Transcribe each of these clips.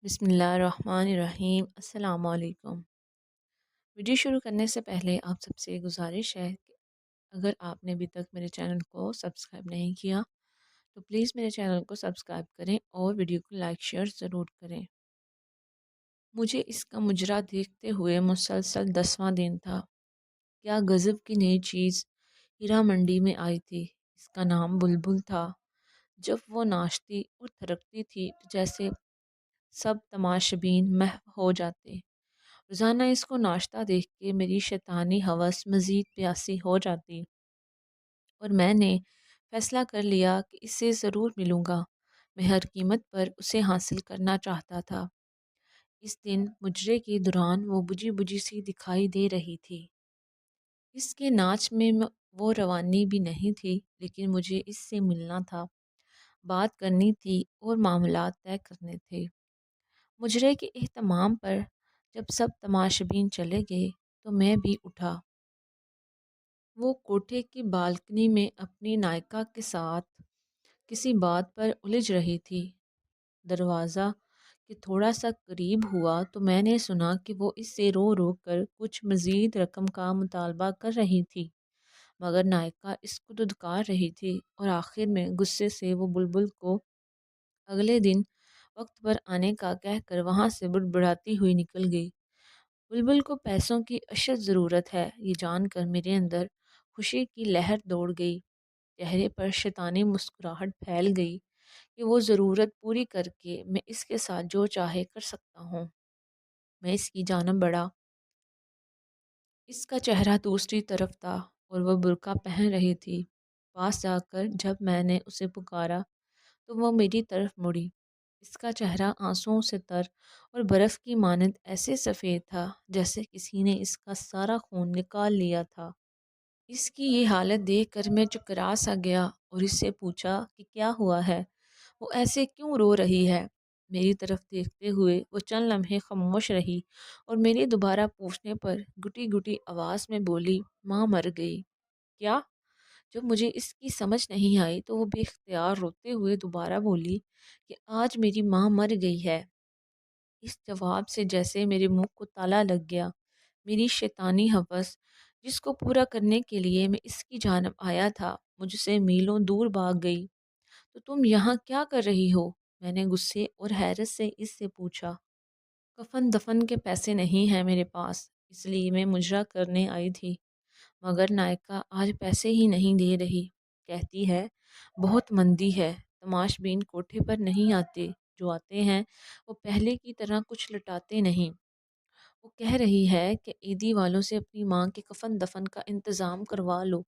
بسم اللہ الرحمن الرحیم۔ السلام علیکم۔ ویڈیو شروع کرنے سے پہلے آپ سب سے گزارش ہے کہ اگر آپ نے ابھی تک میرے چینل کو سبسکرائب نہیں کیا تو پلیز میرے چینل کو سبسکرائب کریں اور ویڈیو کو لائک شیئر ضرور کریں۔ مجھے اس کا مجرا دیکھتے ہوئے مسلسل 10واں دن تھا۔ کیا غضب کی نئی چیز ہیرا منڈی میں آئی تھی۔ اس کا نام بلبل تھا۔ جب وہ ناچتی اور تھرکتی تھی تو جیسے سب تماشبین محو ہو جاتے۔ روزانہ اس کو ناشتہ دیکھ کے میری شیطانی ہوس مزید پیاسی ہو جاتی اور میں نے فیصلہ کر لیا کہ اس سے ضرور ملوں گا۔ میں ہر قیمت پر اسے حاصل کرنا چاہتا تھا۔ اس دن مجرے کے دوران وہ بجھی بجھی سی دکھائی دے رہی تھی۔ اس کے ناچ میں وہ روانی بھی نہیں تھی، لیکن مجھے اس سے ملنا تھا، بات کرنی تھی اور معاملات طے کرنے تھے۔ مجرے کے اہتمام پر جب سب تماشبین چلے گئے تو میں بھی اٹھا۔ وہ کوٹھے کی بالکنی میں اپنی نائکا کے ساتھ کسی بات پر الجھ رہی تھی۔ دروازہ کے تھوڑا سا قریب ہوا تو میں نے سنا کہ وہ اس سے رو رو کر کچھ مزید رقم کا مطالبہ کر رہی تھی، مگر نائکا اس کو دھتکار رہی تھی اور آخر میں غصے سے وہ بلبل کو اگلے دن وقت پر آنے کا کہہ کر وہاں سے بڑبڑاتی ہوئی نکل گئی۔ بلبل کو پیسوں کی اشد ضرورت ہے، یہ جان کر میرے اندر خوشی کی لہر دوڑ گئی۔ چہرے پر شیطانی مسکراہٹ پھیل گئی کہ وہ ضرورت پوری کر کے میں اس کے ساتھ جو چاہے کر سکتا ہوں۔ میں اس کی جانب بڑھا۔ اس کا چہرہ دوسری طرف تھا اور وہ برقع پہن رہی تھی۔ پاس جا کر جب میں نے اسے پکارا تو وہ میری طرف مڑی۔ اس کا چہرہ آنسوؤں سے تر اور برف کی مانند ایسے سفید تھا جیسے کسی نے اس کا سارا خون نکال لیا تھا۔ اس کی یہ حالت دیکھ کر میں چکرا سا گیا اور اس سے پوچھا کہ کیا ہوا ہے، وہ ایسے کیوں رو رہی ہے۔ میری طرف دیکھتے ہوئے وہ چند لمحے خاموش رہی اور میرے دوبارہ پوچھنے پر گھٹی گھٹی آواز میں بولی، ماں مر گئی۔ کیا؟ جب مجھے اس کی سمجھ نہیں آئی تو وہ بے اختیار روتے ہوئے دوبارہ بولی کہ آج میری ماں مر گئی ہے۔ اس جواب سے جیسے میرے منہ کو تالا لگ گیا۔ میری شیطانی ہوس جس کو پورا کرنے کے لیے میں اس کی جانب آیا تھا مجھ سے میلوں دور بھاگ گئی۔ تو تم یہاں کیا کر رہی ہو؟ میں نے غصے اور حیرت سے اس سے پوچھا۔ کفن دفن کے پیسے نہیں ہیں میرے پاس، اس لیے میں مجرا کرنے آئی تھی، مگر نائکا آج پیسے ہی نہیں دے رہی۔ کہتی ہے بہت مندی ہے، تماشبین کوٹھے پر نہیں آتے، جو آتے ہیں وہ پہلے کی طرح کچھ لٹاتے نہیں۔ وہ کہہ رہی ہے کہ عیدی والوں سے اپنی ماں کے کفن دفن کا انتظام کروا لو۔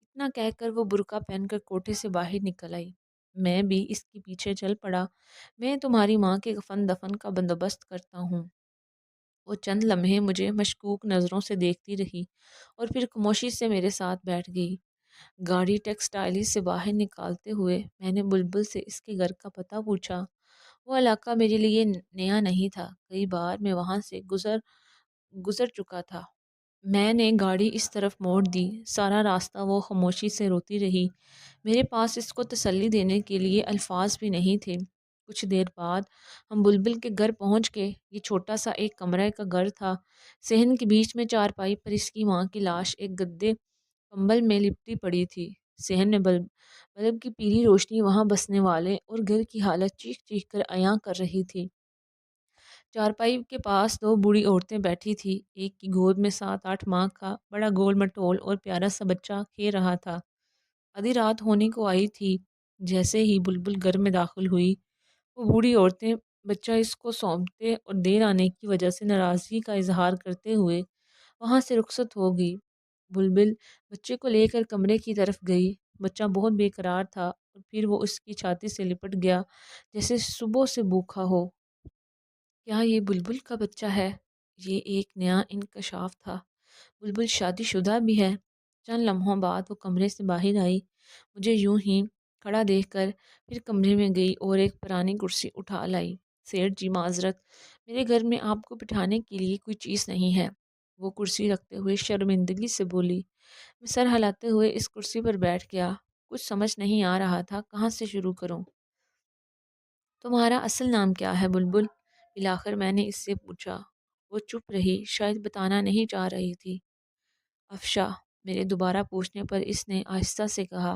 اتنا کہہ کر وہ برقع پہن کر کوٹھے سے باہر نکل آئی۔ میں بھی اس کے پیچھے چل پڑا۔ میں تمہاری ماں کے کفن دفن کا بندوبست کرتا ہوں۔ وہ چند لمحے مجھے مشکوک نظروں سے دیکھتی رہی اور پھر خاموشی سے میرے ساتھ بیٹھ گئی۔ گاڑی ٹیکسٹائل سے باہر نکالتے ہوئے میں نے بلبل سے اس کے گھر کا پتہ پوچھا۔ وہ علاقہ میرے لیے نیا نہیں تھا، کئی بار میں وہاں سے گزر چکا تھا۔ میں نے گاڑی اس طرف موڑ دی۔ سارا راستہ وہ خاموشی سے روتی رہی۔ میرے پاس اس کو تسلی دینے کے لیے الفاظ بھی نہیں تھے۔ کچھ دیر بعد ہم بلبل کے گھر پہنچ گئے۔ یہ چھوٹا سا ایک کمرے کا گھر تھا۔ صحن کے بیچ میں چارپائی پر اس کی ماں کی لاش ایک گدے کمبل میں لپٹی پڑی تھی۔ صحن میں بلب کی پیلی روشنی وہاں بسنے والے اور گھر کی حالت چیخ چیخ کر عیاں کر رہی تھی۔ چارپائی کے پاس دو بوڑھی عورتیں بیٹھی تھی، ایک کی گود میں 7-8 ماہ کا بڑا گول مٹول اور پیارا سا بچہ کھیل رہا تھا۔ آدھی رات ہونے کو آئی تھی۔ جیسے ہی بلبل گھر میں داخل ہوئی وہ بوڑھی عورتیں بچہ اس کو سونپتے اور دیر آنے کی وجہ سے ناراضگی کا اظہار کرتے ہوئے وہاں سے رخصت ہو گئی۔ بلبل بچے کو لے کر کمرے کی طرف گئی۔ بچہ بہت بے قرار تھا اور پھر وہ اس کی چھاتی سے لپٹ گیا جیسے صبح سے بھوکا ہو۔ کیا یہ بلبل کا بچہ ہے؟ یہ ایک نیا انکشاف تھا۔ بلبل شادی شدہ بھی ہے۔ چند لمحوں بعد وہ کمرے سے باہر آئی، مجھے یوں ہی کھڑا دیکھ کر پھر کمرے میں گئی اور ایک پرانی کرسی اٹھا لائی۔ سیٹھ جی معذرت، میرے گھر میں آپ کو بٹھانے کے لیے کوئی چیز نہیں ہے، وہ کرسی رکھتے ہوئے شرمندگی سے بولی۔ میں سر ہلاتے ہوئے اس کرسی پر بیٹھ گیا۔ کچھ سمجھ نہیں آ رہا تھا کہاں سے شروع کروں۔ تمہارا اصل نام کیا ہے بلبل؟ بالآخر میں نے اس سے پوچھا۔ وہ چپ رہی، شاید بتانا نہیں چاہ رہی تھی۔ افشا، میرے دوبارہ پوچھنے پر اس نے آہستہ سے کہا،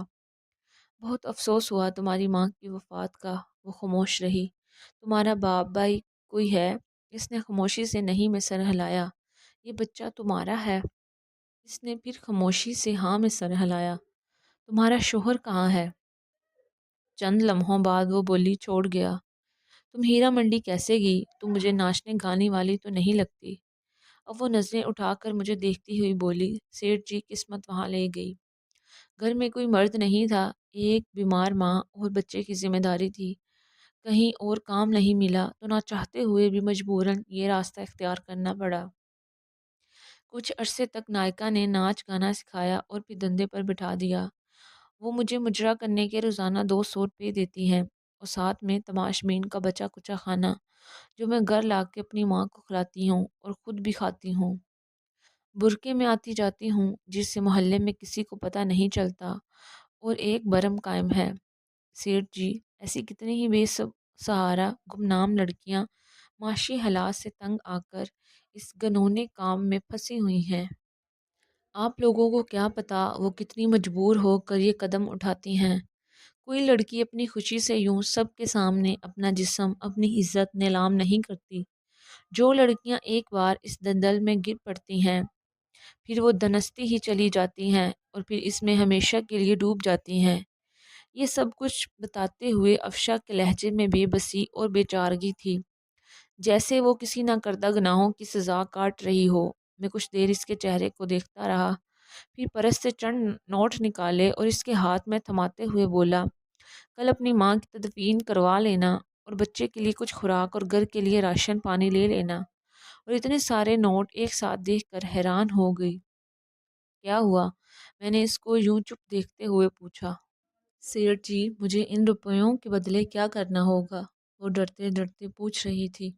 بہت افسوس ہوا تمہاری ماں کی وفات کا۔ وہ خاموش رہی۔ تمہارا باپ بھائی کوئی ہے؟ اس نے خاموشی سے نہیں میں سر ہلایا۔ یہ بچہ تمہارا ہے؟ اس نے پھر خاموشی سے ہاں میں سر ہلایا۔ تمہارا شوہر کہاں ہے؟ چند لمحوں بعد وہ بولی، چھوڑ گیا۔ تم ہیرا منڈی کیسے گئی؟ تم مجھے ناچنے گانے والی تو نہیں لگتی۔ اب وہ نظریں اٹھا کر مجھے دیکھتی ہوئی بولی، سیٹھ جی قسمت وہاں لے گئی۔ گھر میں کوئی مرد نہیں تھا، ایک بیمار ماں اور بچے کی ذمہ داری تھی۔ کہیں اور کام نہیں ملا تو نہ چاہتے ہوئے بھی مجبوراً یہ راستہ اختیار کرنا پڑا۔ کچھ عرصے تک نائکا نے ناچ گانا سکھایا اور پھر دندے پر بٹھا دیا۔ وہ مجھے مجرا کرنے کے روزانہ 200 روپے دیتی ہیں اور ساتھ میں تماش بین کا بچا کچا کھانا جو میں گھر لا کے اپنی ماں کو کھلاتی ہوں اور خود بھی کھاتی ہوں۔ برقعے میں آتی جاتی ہوں جس سے محلے میں کسی کو پتہ نہیں چلتا اور ایک برم قائم ہے۔ سیٹھ جی، ایسی کتنی ہی سہارا گمنام لڑکیاں معاشی حالات سے تنگ آ کر اس گنونے کام میں پھنسی ہوئی ہیں۔ آپ لوگوں کو کیا پتہ وہ کتنی مجبور ہو کر یہ قدم اٹھاتی ہیں۔ کوئی لڑکی اپنی خوشی سے یوں سب کے سامنے اپنا جسم، اپنی عزت نیلام نہیں کرتی۔ جو لڑکیاں ایک بار اس دلدل میں گر پڑتی ہیں پھر وہ دنستی ہی چلی جاتی ہیں اور پھر اس میں ہمیشہ کے لیے ڈوب جاتی ہیں۔ یہ سب کچھ بتاتے ہوئے افشا کے لہجے میں بے بسی اور بے چارگی تھی، جیسے وہ کسی نہ کردہ گناہوں کی سزا کاٹ رہی ہو۔ میں کچھ دیر اس کے چہرے کو دیکھتا رہا، پھر پرس سے چند نوٹ نکالے اور اس کے ہاتھ میں تھماتے ہوئے بولا، کل اپنی ماں کی تدفین کروا لینا اور بچے کے لیے کچھ خوراک اور گھر کے لیے راشن پانی لے لینا۔ اور اتنے سارے نوٹ ایک ساتھ دیکھ کر حیران ہو گئی۔ کیا ہوا؟ میں نے اس کو یوں چپ دیکھتے ہوئے پوچھا۔ سیٹھ جی، مجھے ان روپیوں کے بدلے کیا کرنا ہوگا؟ وہ ڈرتے ڈرتے پوچھ رہی تھی۔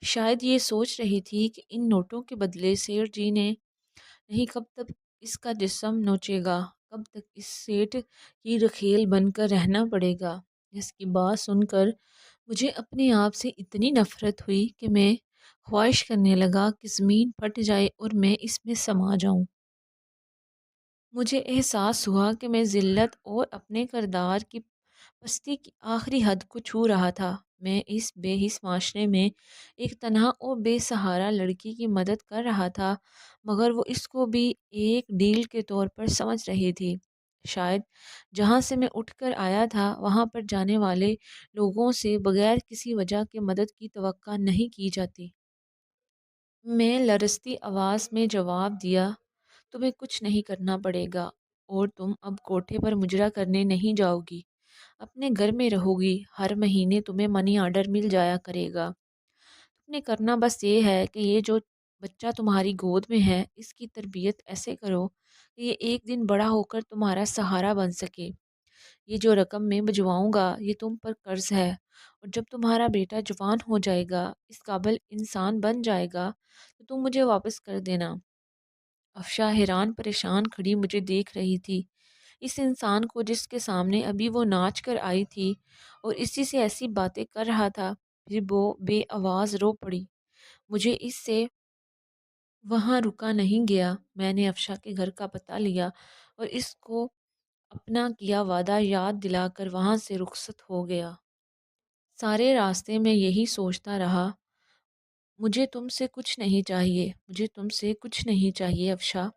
شاید یہ سوچ رہی تھی کہ ان نوٹوں کے بدلے سیٹھ جی نے نہیں کب تک اس کا جسم نوچے گا، کب تک اس سیٹھ کی رکھیل بن کر رہنا پڑے گا۔ اس کی بات سن کر مجھے اپنے آپ سے اتنی نفرت ہوئی کہ میں خواہش کرنے لگا کہ زمین پھٹ جائے اور میں اس میں سما جاؤں۔ مجھے احساس ہوا کہ میں ذلت اور اپنے کردار کی پستی کی آخری حد کو چھو رہا تھا۔ میں اس بے حس معاشرے میں ایک تنہا اور بے سہارا لڑکی کی مدد کر رہا تھا، مگر وہ اس کو بھی ایک ڈیل کے طور پر سمجھ رہی تھی۔ شاید جہاں سے میں اٹھ کر آیا تھا وہاں پر جانے والے لوگوں سے بغیر کسی وجہ کے مدد کی توقع نہیں کی جاتی۔ میں لرزتی آواز میں جواب دیا، تمہیں کچھ نہیں کرنا پڑے گا اور تم اب کوٹھے پر مجرا کرنے نہیں جاؤ گی، اپنے گھر میں رہو گی، ہر مہینے تمہیں منی آرڈر مل جایا کرے گا۔ تم نے کرنا بس یہ ہے کہ یہ جو بچہ تمہاری گود میں ہے اس کی تربیت ایسے کرو کہ یہ ایک دن بڑا ہو کر تمہارا سہارا بن سکے۔ یہ جو رقم میں بھجواؤں گا یہ تم پر قرض ہے، اور جب تمہارا بیٹا جوان ہو جائے گا، اس قابل انسان بن جائے گا تو تم مجھے واپس کر دینا۔ افشا حیران پریشان کھڑی مجھے دیکھ رہی تھی، اس انسان کو جس کے سامنے ابھی وہ ناچ کر آئی تھی اور اسی سے ایسی باتیں کر رہا تھا، پھر وہ بے آواز رو پڑی۔ مجھے اس سے وہاں رکا نہیں گیا۔ میں نے افشا کے گھر کا پتہ لیا اور اس کو اپنا کیا وعدہ یاد دلا کر وہاں سے رخصت ہو گیا۔ سارے راستے میں یہی سوچتا رہا، مجھے تم سے کچھ نہیں چاہیے، مجھے تم سے کچھ نہیں چاہیے افشا۔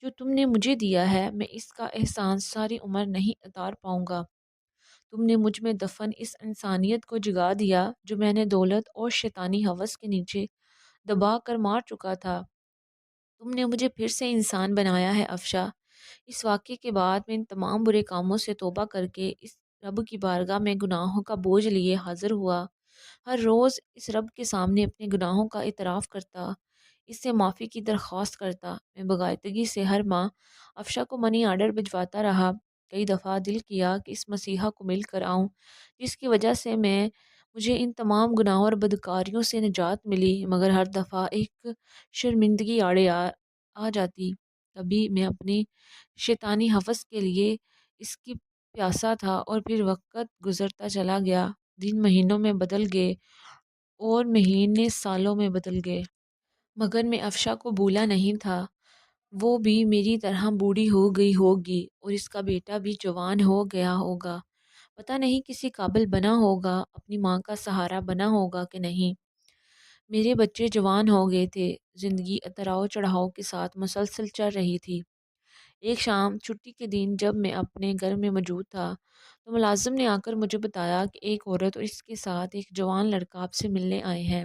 جو تم نے مجھے دیا ہے میں اس کا احسان ساری عمر نہیں اتار پاؤں گا۔ تم نے مجھ میں دفن اس انسانیت کو جگا دیا جو میں نے دولت اور شیطانی ہوس کے نیچے دبا کر مار چکا تھا۔ تم نے مجھے پھر سے انسان بنایا ہے افشا۔ اس واقعے کے بعد میں ان تمام برے کاموں سے توبہ کر کے اس رب کی بارگاہ میں گناہوں کا بوجھ لیے حاضر ہوا۔ ہر روز اس رب کے سامنے اپنے گناہوں کا اعتراف کرتا، اس سے معافی کی درخواست کرتا۔ میں باقاعدگی سے ہر ماہ افشا کو منی آرڈر بھجواتا رہا۔ کئی دفعہ دل کیا کہ اس مسیحا کو مل کر آؤں جس کی وجہ سے مجھے ان تمام گناہوں اور بدکاریوں سے نجات ملی، مگر ہر دفعہ ایک شرمندگی آڑے آ جاتی۔ کبھی میں اپنی شیطانی ہوس کے لیے اس کی پیاسا تھا اور پھر وقت گزرتا چلا گیا، دن مہینوں میں بدل گئے اور مہینے سالوں میں بدل گئے، مگر میں افشا کو بھولا نہیں تھا۔ وہ بھی میری طرح بوڑھی ہو گئی ہوگی اور اس کا بیٹا بھی جوان ہو گیا ہوگا، پتہ نہیں کسی قابل بنا ہوگا، اپنی ماں کا سہارا بنا ہوگا کہ نہیں۔ میرے بچے جوان ہو گئے تھے، زندگی اتراؤ چڑھاؤ کے ساتھ مسلسل چل رہی تھی۔ ایک شام چھٹی کے دن جب میں اپنے گھر میں موجود تھا تو ملازم نے آ کر مجھے بتایا کہ ایک عورت اور اس کے ساتھ ایک جوان لڑکا آپ سے ملنے آئے ہیں۔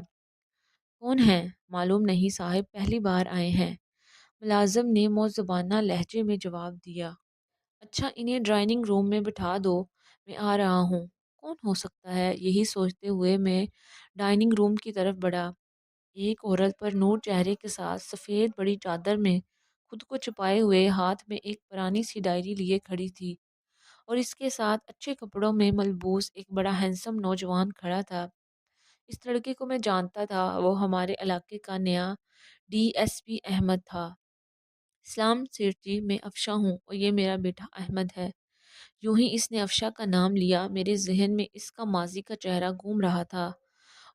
کون ہیں؟ معلوم نہیں صاحب، پہلی بار آئے ہیں، ملازم نے موزبانہ لہجے میں جواب دیا۔ اچھا، انہیں ڈرائننگ روم میں بٹھا دو، میں آ رہا ہوں۔ کون ہو سکتا ہے؟ یہی سوچتے ہوئے میں ڈائننگ روم کی طرف بڑھا۔ ایک عورت پر نور چہرے کے ساتھ سفید بڑی چادر میں خود کو چھپائے ہوئے ہاتھ میں ایک پرانی سی ڈائری لیے کھڑی تھی، اور اس کے ساتھ اچھے کپڑوں میں ملبوس ایک بڑا ہینسم نوجوان کھڑا تھا۔ اس لڑکے کو میں جانتا تھا، وہ ہمارے علاقے کا نیا ڈی ایس پی احمد تھا۔ اسلام سیٹھ جی، میں افشا ہوں اور یہ میرا بیٹا احمد ہے۔ یوں ہی اس نے افشا کا نام لیا، میرے ذہن میں اس کا ماضی کا چہرہ گھوم رہا تھا،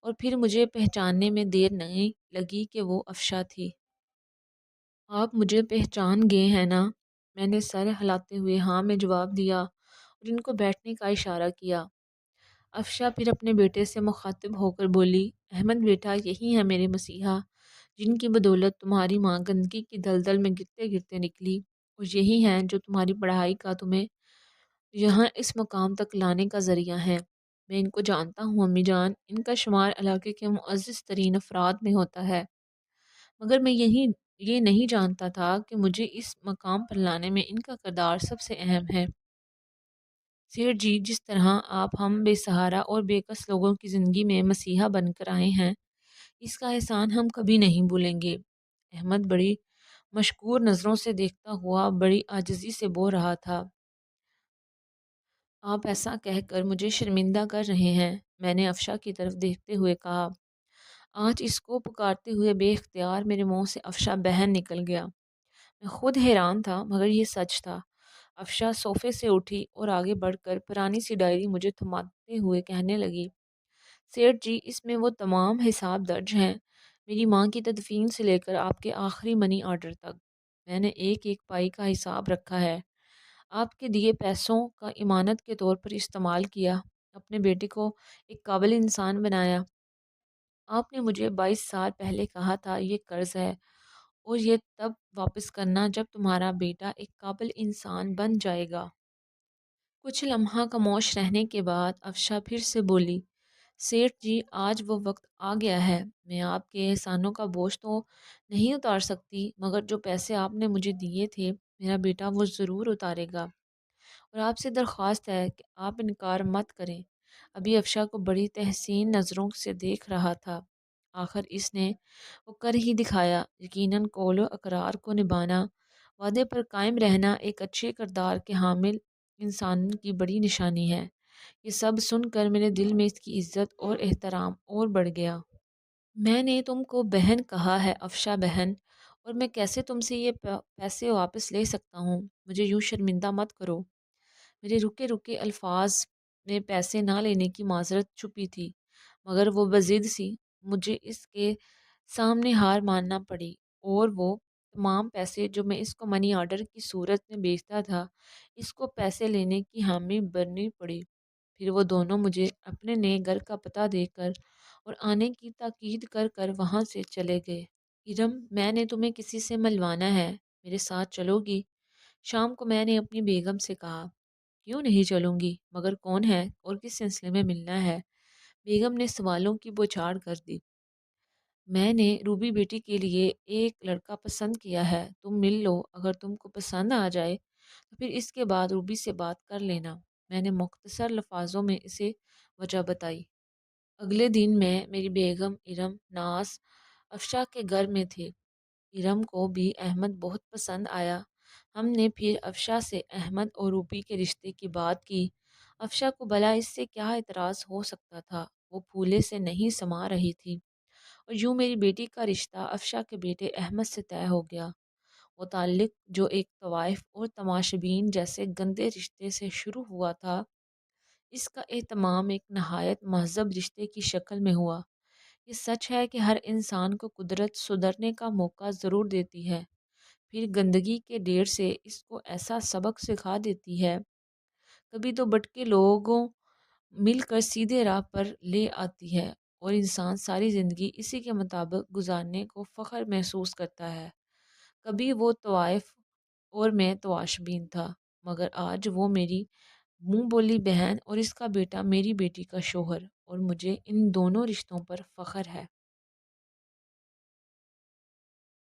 اور پھر مجھے پہچاننے میں دیر نہیں لگی کہ وہ افشا تھی۔ آپ مجھے پہچان گئے ہیں نا؟ میں نے سر ہلاتے ہوئے ہاں میں جواب دیا اور ان کو بیٹھنے کا اشارہ کیا۔ افشا پھر اپنے بیٹے سے مخاطب ہو کر بولی، احمد بیٹا، یہی ہے میرے مسیحا جن کی بدولت تمہاری ماں گندگی کی دلدل میں گرتے گرتے نکلی، اور یہی ہیں جو تمہاری پڑھائی کا تمہیں یہاں اس مقام تک لانے کا ذریعہ ہیں۔ میں ان کو جانتا ہوں امی جان، ان کا شمار علاقے کے معزز ترین افراد میں ہوتا ہے، مگر میں یہ نہیں جانتا تھا کہ مجھے اس مقام پر لانے میں ان کا کردار سب سے اہم ہے۔ سیٹھ جی، جس طرح آپ ہم بے سہارا اور بے کس لوگوں کی زندگی میں مسیحا بن کر آئے ہیں، اس کا احسان ہم کبھی نہیں بھولیں گے۔ احمد بڑی مشکور نظروں سے دیکھتا ہوا بڑی عاجزی سے بول رہا تھا۔ آپ ایسا کہہ کر مجھے شرمندہ کر رہے ہیں، میں نے افشا کی طرف دیکھتے ہوئے کہا۔ آج اس کو پکارتے ہوئے بے اختیار میرے منہ سے افشا بہن نکل گیا۔ میں خود حیران تھا، مگر یہ سچ تھا۔ افشا صوفے سے اٹھی اور آگے بڑھ کر پرانی سی ڈائری مجھے تھماتے ہوئے کہنے لگی، سیٹھ جی، اس میں وہ تمام حساب درج ہیں، میری ماں کی تدفین سے لے کر آپ کے آخری منی آرڈر تک۔ میں نے ایک ایک پائی کا حساب رکھا ہے، آپ کے دیے پیسوں کا امانت کے طور پر استعمال کیا، اپنے بیٹے کو ایک قابل انسان بنایا۔ آپ نے مجھے 22 سال پہلے کہا تھا یہ قرض ہے، اور یہ تب واپس کرنا جب تمہارا بیٹا ایک قابل انسان بن جائے گا۔ کچھ لمحہ خاموش رہنے کے بعد افشا پھر سے بولی، سیٹھ جی، آج وہ وقت آ گیا ہے، میں آپ کے احسانوں کا بوجھ تو نہیں اتار سکتی، مگر جو پیسے آپ نے مجھے دیے تھے میرا بیٹا وہ ضرور اتارے گا، اور آپ سے درخواست ہے کہ آپ انکار مت کریں۔ ابھی افشا کو بڑی تحسین نظروں سے دیکھ رہا تھا، آخر اس نے وہ کر ہی دکھایا۔ یقیناً قول و اقرار کو نبھانا، وعدے پر قائم رہنا ایک اچھے کردار کے حامل انسان کی بڑی نشانی ہے۔ یہ سب سن کر میرے دل میں اس کی عزت اور احترام اور بڑھ گیا۔ میں نے تم کو بہن کہا ہے افشا بہن، اور میں کیسے تم سے یہ پیسے واپس لے سکتا ہوں؟ مجھے یوں شرمندہ مت کرو۔ میرے رکے رکے الفاظ میں پیسے نہ لینے کی معذرت چھپی تھی، مگر وہ بضد سی، مجھے اس کے سامنے ہار ماننا پڑی، اور وہ تمام پیسے جو میں اس کو منی آرڈر کی صورت میں بیچتا تھا، اس کو پیسے لینے کی حامی بننی پڑی۔ پھر وہ دونوں مجھے اپنے نئے گھر کا پتہ دے کر اور آنے کی تاکید کر کر وہاں سے چلے گئے۔ ارم، میں نے تمہیں کسی سے ملوانا ہے، میرے ساتھ چلو گی؟ شام کو میں نے اپنی بیگم سے کہا۔ کیوں نہیں چلوں گی، مگر کون ہے اور کس سلسلے میں ملنا ہے؟ بیگم نے سوالوں کی بوچھاڑ کر دی۔ میں نے روبی بیٹی کے لیے ایک لڑکا پسند کیا ہے، تم مل لو، اگر تم کو پسند آ جائے تو پھر اس کے بعد روبی سے بات کر لینا۔ میں نے مختصر لفظوں میں اسے وجہ بتائی۔ اگلے دن میں، میری بیگم، ارم، ناز افشا کے گھر میں تھے۔ ارم کو بھی احمد بہت پسند آیا۔ ہم نے پھر افشا سے احمد اور روبی کے رشتے کی بات کی۔ افشا کو بھلا اس سے کیا اعتراض ہو سکتا تھا، وہ پھولے سے نہیں سما رہی تھی، اور یوں میری بیٹی کا رشتہ افشا کے بیٹے احمد سے طے ہو گیا۔ وہ تعلق جو ایک طوائف اور تماشبین جیسے گندے رشتے سے شروع ہوا تھا، اس کا اہتمام ایک نہایت مہذب رشتے کی شکل میں ہوا۔ یہ سچ ہے کہ ہر انسان کو قدرت سدھرنے کا موقع ضرور دیتی ہے، پھر گندگی کے ڈھیر سے اس کو ایسا سبق سکھا دیتی ہے۔ کبھی تو بٹکے لوگوں مل کر سیدھے راہ پر لے آتی ہے اور انسان ساری زندگی اسی کے مطابق گزارنے کو فخر محسوس کرتا ہے۔ کبھی وہ طوائف اور میں تواش بین تھا، مگر آج وہ میری منہ بولی بہن اور اس کا بیٹا میری بیٹی کا شوہر، اور مجھے ان دونوں رشتوں پر فخر ہے۔